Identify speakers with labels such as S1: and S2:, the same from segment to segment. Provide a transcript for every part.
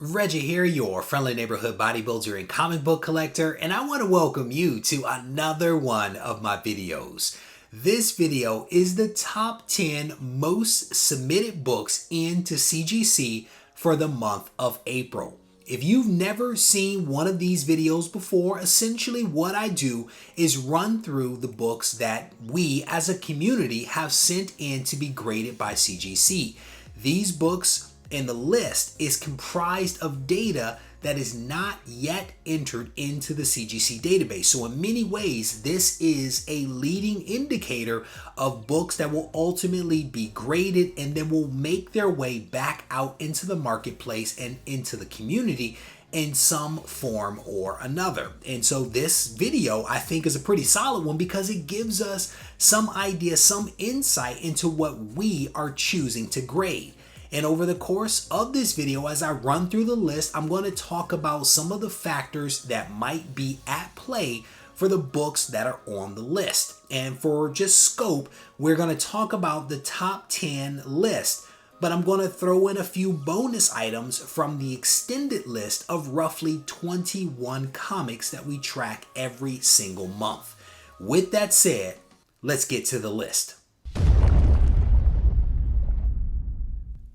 S1: Reggie here, your friendly neighborhood bodybuilder and comic book collector, and I want to welcome you to another one of my videos. This video is the top 10 most submitted books into CGC for the month of April. If you've never seen one of these videos before, essentially what I do is run through the books that we as a community have sent in to be graded by CGC. These books and the list is comprised of data that is not yet entered into the CGC database. So in many ways, this is a leading indicator of books that will ultimately be graded and then will make their way back out into the marketplace and into the community in some form or another. And so this video I think is a pretty solid one because it gives us some idea, some insight into what we are choosing to grade. And over the course of this video, as I run through the list, I'm going to talk about some of the factors that might be at play for the books that are on the list. And for just scope, we're going to talk about the top 10 list, but I'm going to throw in a few bonus items from the extended list of roughly 21 comics that we track every single month. With that said, let's get to the list.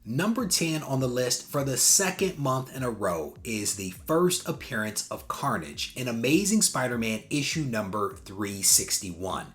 S1: Number 10 on the list for the second month in a row is the first appearance of Carnage in Amazing Spider-Man issue number 361.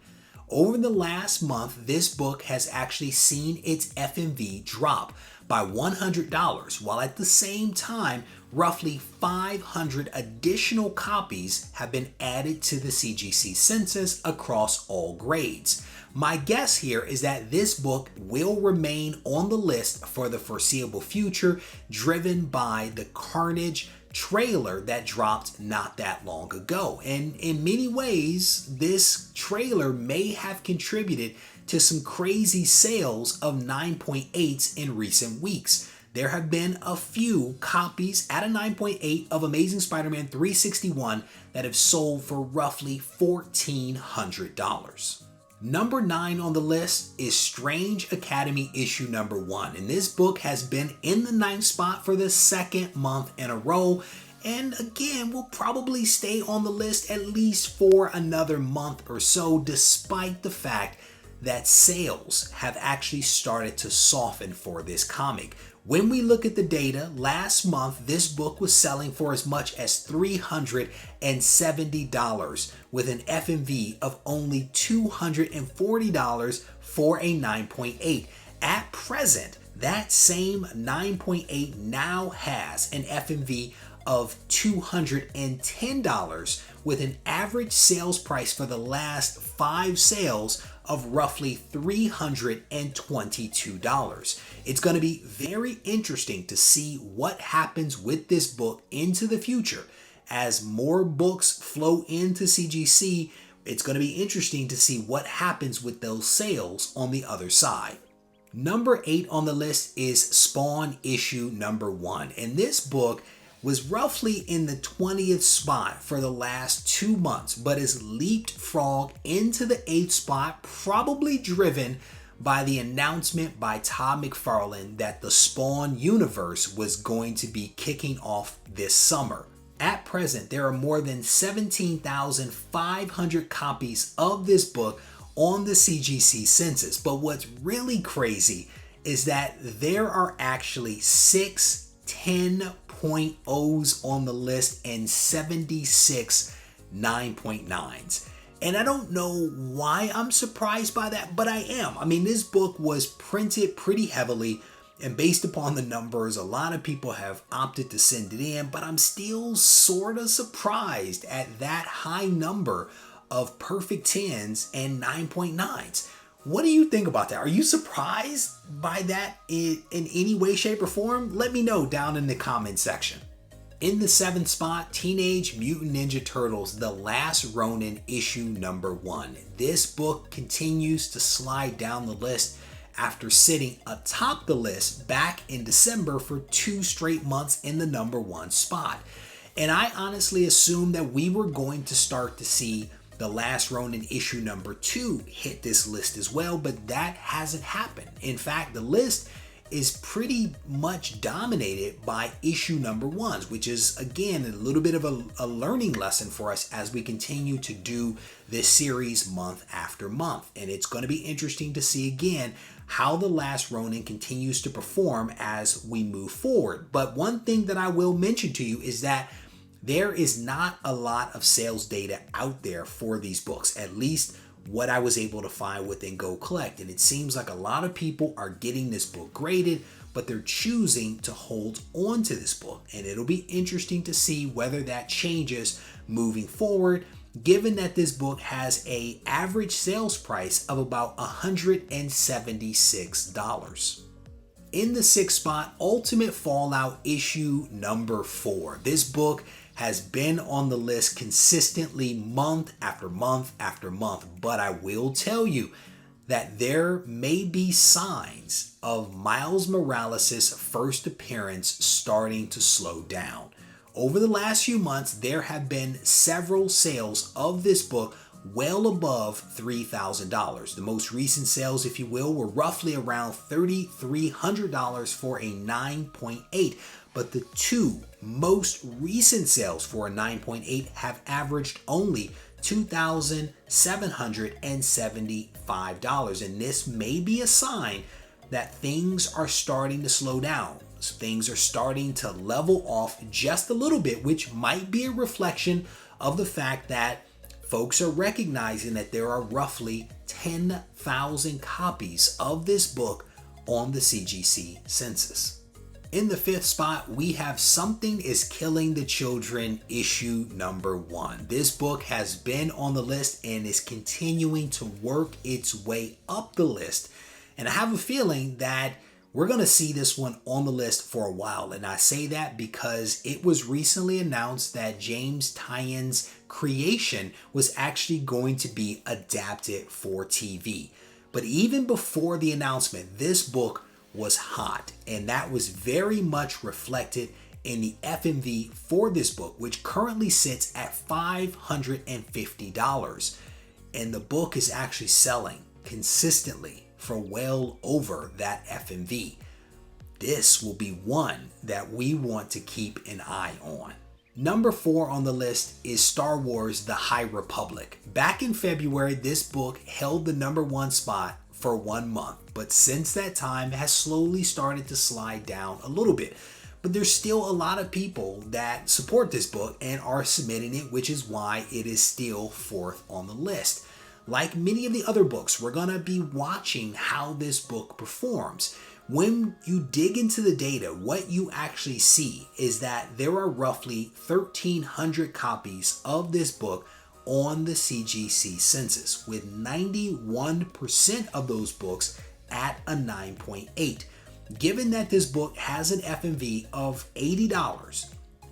S1: Over the last month, this book has actually seen its FMV drop by $100, while at the same time, roughly 500 additional copies have been added to the CGC census across all grades. My guess here is that this book will remain on the list for the foreseeable future, driven by the Carnage trailer that dropped not that long ago. And in many ways, this trailer may have contributed to some crazy sales of 9.8s in recent weeks. There have been a few copies at a 9.8 of Amazing Spider-Man 361 that have sold for roughly $1,400. Number 9 on the list is Strange Academy issue number 1, and this book has been in the 9th spot for the second month in a row, and again will probably stay on the list at least for another month or so, despite the fact that sales have actually started to soften for this comic. When we look at the data, last month this book was selling for as much as $370 with an FMV of only $240 for a 9.8. At present, that same 9.8 now has an FMV of $210 with an average sales price for the last 5 sales of roughly $322. It's going to be very interesting to see what happens with this book into the future. As more books flow into CGC, it's going to be interesting to see what happens with those sales on the other side. Number 8 on the list is Spawn issue number 1, and this book was roughly in the 20th spot for the last 2 months, but has leapfrogged into the 8th spot, probably driven by the announcement by Todd McFarlane that the Spawn universe was going to be kicking off this summer. At present, there are more than 17,500 copies of this book on the CGC census, but what's really crazy is that there are actually 6 10.0s on the list and 76 9.9s. And I don't know why I'm surprised by that, but I am. I mean, this book was printed pretty heavily, and based upon the numbers, a lot of people have opted to send it in, but I'm still sort of surprised at that high number of perfect 10s and 9.9s. What do you think about that? Are you surprised by that in any way, shape, or form? Let me know down in the comment section. In the 7th spot, Teenage Mutant Ninja Turtles, The Last Ronin issue number 1. This book continues to slide down the list after sitting atop the list back in December for 2 straight months in the number 1 spot. And I honestly assumed that we were going to start to see The Last Ronin issue number 2 hit this list as well, but that hasn't happened. In fact, the list is pretty much dominated by issue number ones, which is again a little bit of a learning lesson for us as we continue to do this series month after month. And it's going to be interesting to see again how The Last Ronin continues to perform as we move forward. But one thing that I will mention to you is that there is not a lot of sales data out there for these books, at least what I was able to find within GoCollect. And it seems like a lot of people are getting this book graded, but they're choosing to hold on to this book. And it'll be interesting to see whether that changes moving forward, given that this book has an average sales price of about $176. In the sixth spot, Ultimate Fallout issue number 4. This book has been on the list consistently month after month after month, but I will tell you that there may be signs of Miles Morales' first appearance starting to slow down. Over the last few months, there have been several sales of this book well above $3,000. The most recent sales, if you will, were roughly around $3,300 for a 9.8. But the two most recent sales for a 9.8 have averaged only $2,775. And this may be a sign that things are starting to slow down. Things are starting to level off just a little bit, which might be a reflection of the fact that folks are recognizing that there are roughly 10,000 copies of this book on the CGC census. In the fifth spot, we have Something is Killing the Children issue number 1. This book has been on the list and is continuing to work its way up the list. And I have a feeling that we're going to see this one on the list for a while. And I say that because it was recently announced that James Tynions' creation was actually going to be adapted for TV. But even before the announcement, this book was hot, and that was very much reflected in the FMV for this book, which currently sits at $550. And the book is actually selling consistently for well over that FMV. This will be one that we want to keep an eye on. Number 4 on the list is Star Wars: The High Republic. Back in February, this book held the number 1 spot for 1 month, but since that time has slowly started to slide down a little bit. But there's still a lot of people that support this book and are submitting it, which is why it is still 4th on the list. Like many of the other books, we're going to be watching how this book performs. When you dig into the data, what you actually see is that there are roughly 1,300 copies of this book on the CGC census, with 91% of those books at a 9.8. Given that this book has an FMV of $80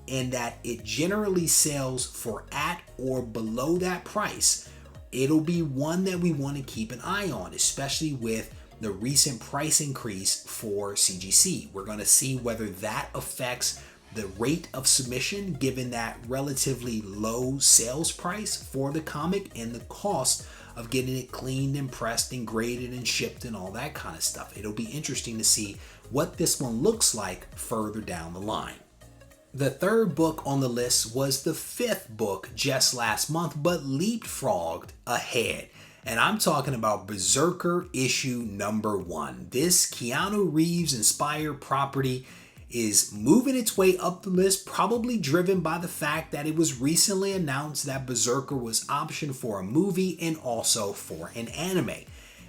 S1: and that it generally sells for at or below that price, it'll be one that we want to keep an eye on, especially with the recent price increase for CGC. We're going to see whether that affects the rate of submission, given that relatively low sales price for the comic and the cost of getting it cleaned and pressed and graded and shipped and all that kind of stuff. It'll be interesting to see what this one looks like further down the line. The third book on the list was the 5th book just last month, but leapfrogged ahead. And I'm talking about Brzrkr issue number 1. This Keanu Reeves inspired property is moving its way up the list, probably driven by the fact that it was recently announced that Brzrkr was optioned for a movie and also for an anime.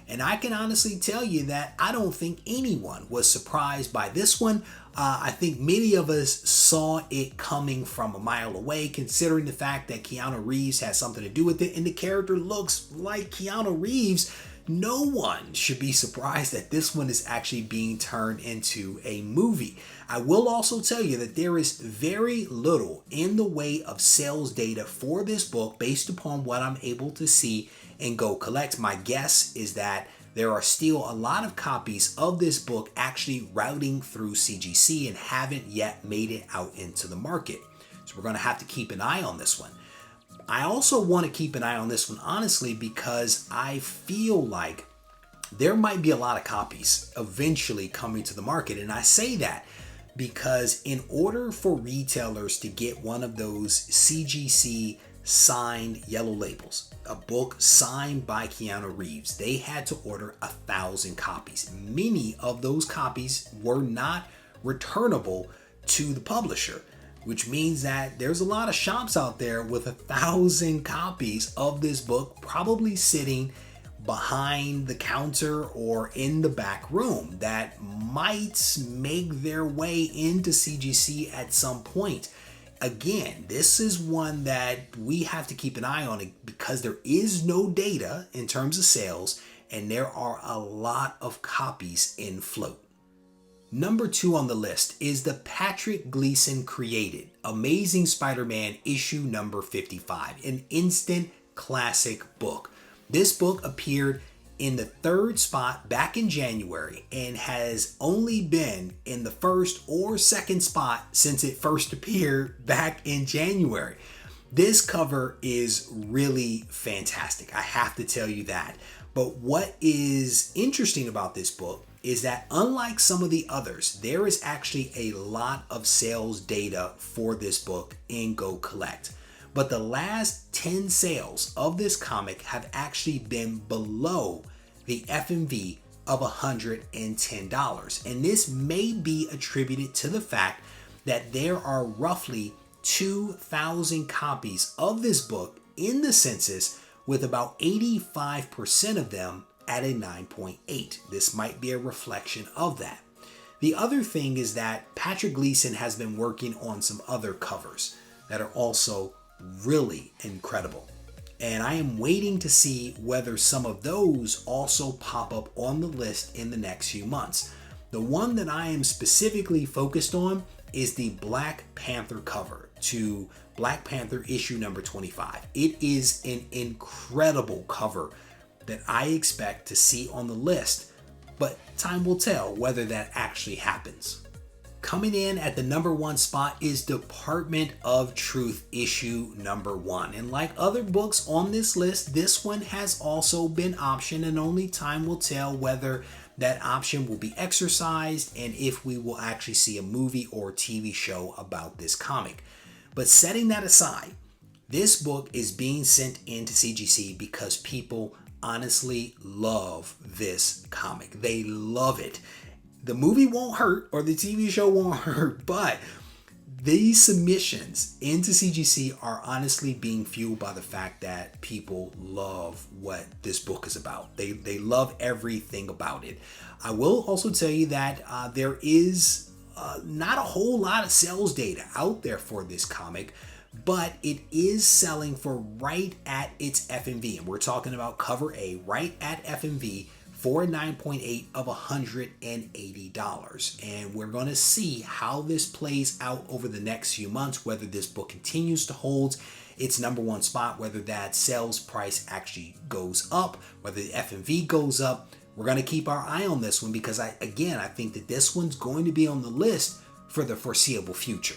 S1: And I can honestly tell you that I don't think anyone was surprised by this one. I think many of us saw it coming from a mile away, considering the fact that Keanu Reeves has something to do with it and the character looks like Keanu Reeves. No one should be surprised that this one is actually being turned into a movie. I will also tell you that there is very little in the way of sales data for this book based upon what I'm able to see in GoCollect. My guess is that there are still a lot of copies of this book actually routing through CGC and haven't yet made it out into the market. So we're going to have to keep an eye on this one. I also want to keep an eye on this one, honestly, because I feel like there might be a lot of copies eventually coming to the market. And I say that because in order for retailers to get one of those CGC signed yellow labels, a book signed by Keanu Reeves, they had to order 1,000 copies. Many of those copies were not returnable to the publisher, which means that there's a lot of shops out there with 1,000 copies of this book probably sitting behind the counter or in the back room that might make their way into CGC at some point. Again, this is one that we have to keep an eye on because there is no data in terms of sales and there are a lot of copies in float. Number 2 on the list is the Patrick Gleason created Amazing Spider-Man issue number 55, an instant classic book. This book appeared in the 3rd spot back in January and has only been in the 1st or 2nd spot since it first appeared back in January. This cover is really fantastic. I have to tell you that. But what is interesting about this book is that unlike some of the others, there is actually a lot of sales data for this book in GoCollect. But the last 10 sales of this comic have actually been below the FMV of $110. And this may be attributed to the fact that there are roughly 2,000 copies of this book in the census, with about 85% of them at a 9.8. This might be a reflection of that. The other thing is that Patrick Gleason has been working on some other covers that are also really incredible. And I am waiting to see whether some of those also pop up on the list in the next few months. The one that I am specifically focused on is the Black Panther cover to Black Panther issue number 25. It is an incredible cover that I expect to see on the list, but time will tell whether that actually happens. Coming in at the number 1 spot is Department of Truth issue number 1. And like other books on this list, this one has also been optioned, and only time will tell whether that option will be exercised and if we will actually see a movie or TV show about this comic. But setting that aside, this book is being sent into CGC because people honestly love this comic. They love it. The movie won't hurt or the TV show won't hurt, but these submissions into CGC are honestly being fueled by the fact that people love what this book is about. They love everything about it. I will also tell you that there is not a whole lot of sales data out there for this comic, but it is selling for right at its FMV. And we're talking about cover A, right at FMV, for a 9.8 of $180. And we're going to see how this plays out over the next few months, whether this book continues to hold its number 1 spot, whether that sales price actually goes up, whether the FMV goes up. We're going to keep our eye on this one because I think that this one's going to be on the list for the foreseeable future.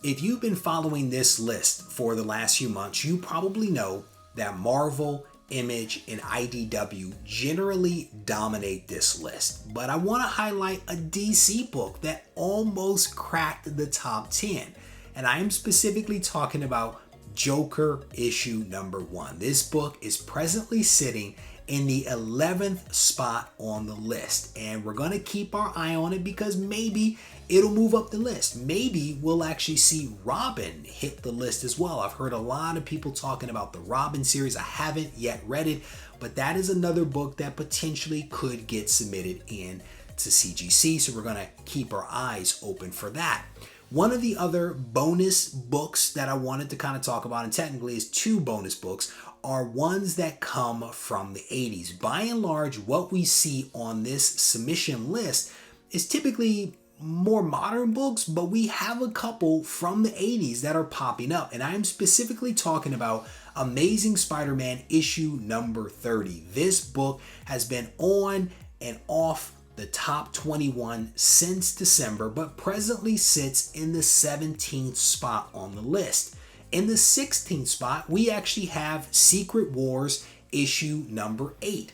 S1: If you've been following this list for the last few months, you probably know that Marvel, Image, and IDW generally dominate this list. But I want to highlight a DC book that almost cracked the top 10. And I am specifically talking about Joker issue number 1. This book is presently sitting in the 11th spot on the list. And we're going to keep our eye on it because maybe it'll move up the list. Maybe we'll actually see Robin hit the list as well. I've heard a lot of people talking about the Robin series. I haven't yet read it, but that is another book that potentially could get submitted in to CGC. So we're going to keep our eyes open for that. One of the other bonus books that I wanted to kind of talk about, and technically is 2 bonus books, are ones that come from the 80s. By and large, what we see on this submission list is typically more modern books, but we have a couple from the 80s that are popping up. And I'm specifically talking about Amazing Spider-Man issue number 30. This book has been on and off the top 21 since December, but presently sits in the 17th spot on the list. In the 16th spot, we actually have Secret Wars issue number 8.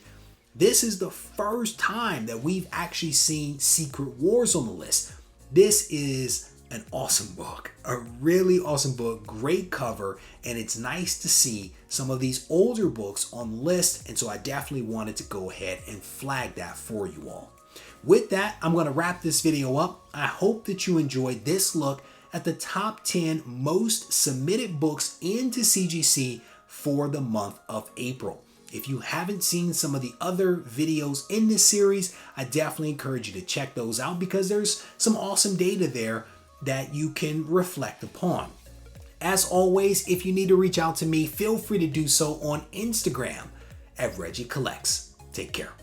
S1: This is the first time that we've actually seen Secret Wars on the list. This is an awesome book, a really awesome book, great cover, and it's nice to see some of these older books on the list, and so I definitely wanted to go ahead and flag that for you all. With that, I'm going to wrap this video up. I hope that you enjoyed this look at the top 10 most submitted books into CGC for the month of April. If you haven't seen some of the other videos in this series, I definitely encourage you to check those out because there's some awesome data there that you can reflect upon. As always, if you need to reach out to me, feel free to do so on Instagram at Regie Collects. Take care.